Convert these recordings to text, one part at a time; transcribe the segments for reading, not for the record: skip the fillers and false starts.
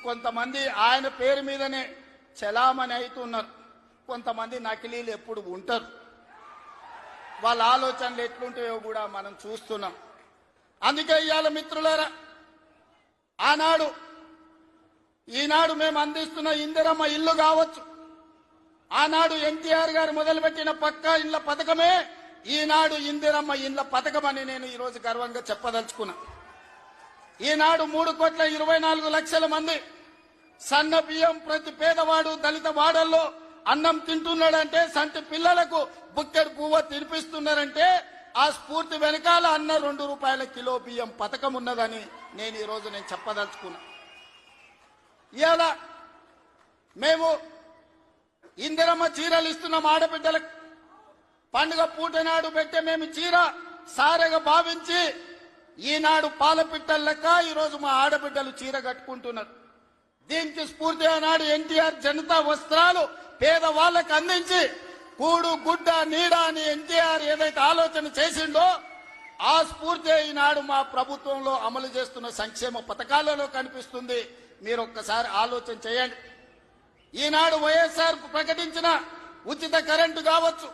కొంతమంది ఆయన పేరు మీదనే చలామణి అవుతున్నారు, కొంతమంది నకిలీలు ఎప్పుడు ఉంటారు. వాళ్ళ ఆలోచనలు ఎట్లుంటాయో కూడా మనం చూస్తున్నాం. అందుకే ఇవాళ మిత్రులారా, ఈనాడు మేము అందిస్తున్న ఇందిరమ్మ ఇల్లు కావచ్చు, ఆనాడు ఎన్టీఆర్ గారు మొదలుపెట్టిన పక్కా ఇళ్ల పథకమే ఈనాడు ఇందిరమ్మ ఇళ్ల పథకం అని నేను ఈరోజు గర్వంగా చెప్పదలుచుకున్నా. ఈనాడు 3,24,00,000 మంది సన్న బియ్యం ప్రతి పేదవాడు దళిత వాడల్లో అన్నం తింటున్నాడంటే, సంటి పిల్లలకు బుక్కెడు పువ్వు తినిపిస్తున్నారంటే ఆ స్ఫూర్తి వెనకాల అన్న 2 రూపాయల కిలో బియ్యం పథకం ఉన్నదని నేను ఈరోజు చెప్పదలుచుకున్నా. ఇవాళ మేము ఇందిరమ్మ చీరలు ఇస్తున్నాం ఆడబిడ్డలకు. పండుగ పూట నాడు పెట్టే మేము చీర సారెగా భావించి ఈనాడు పాలపిట్టల లెక్క ఈరోజు మా ఆడబిడ్డలు చీర కట్టుకుంటున్నారు. దీనికి స్ఫూర్తి ఆనాడు ఎన్టీఆర్ జనతా వస్త్రాలు పేదవాళ్లకు అందించి కూడు గుడ్డ నీడ అని ఎన్టీఆర్ ఏదైతే ఆలోచన చేసిండో ఆ స్ఫూర్తి ఈనాడు మా ప్రభుత్వంలో అమలు చేస్తున్న సంక్షేమ పథకాలలో కనిపిస్తుంది. మీరు ఒక్కసారి ఆలోచన చేయండి. ఈనాడు వైఎస్ఆర్ ప్రకటించిన ఉచిత కరెంటు కావచ్చు,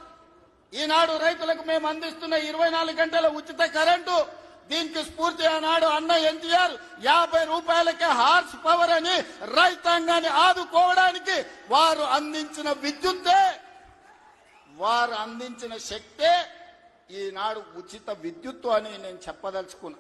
ఈనాడు రైతులకు మేము అందిస్తున్న 24 గంటల ఉచిత కరెంటు, దీనికి స్ఫూర్తి ఆనాడు అన్న ఎన్టీఆర్ 50 రూపాయలకే హార్స్ పవర్ అని రైతాంగాన్ని ఆదుకోవడానికి వారు అందించిన విద్యుత్తే, వారు అందించిన శక్తే ఈనాడు ఉచిత విద్యుత్తు అని నేను చెప్పదలుచుకున్నా.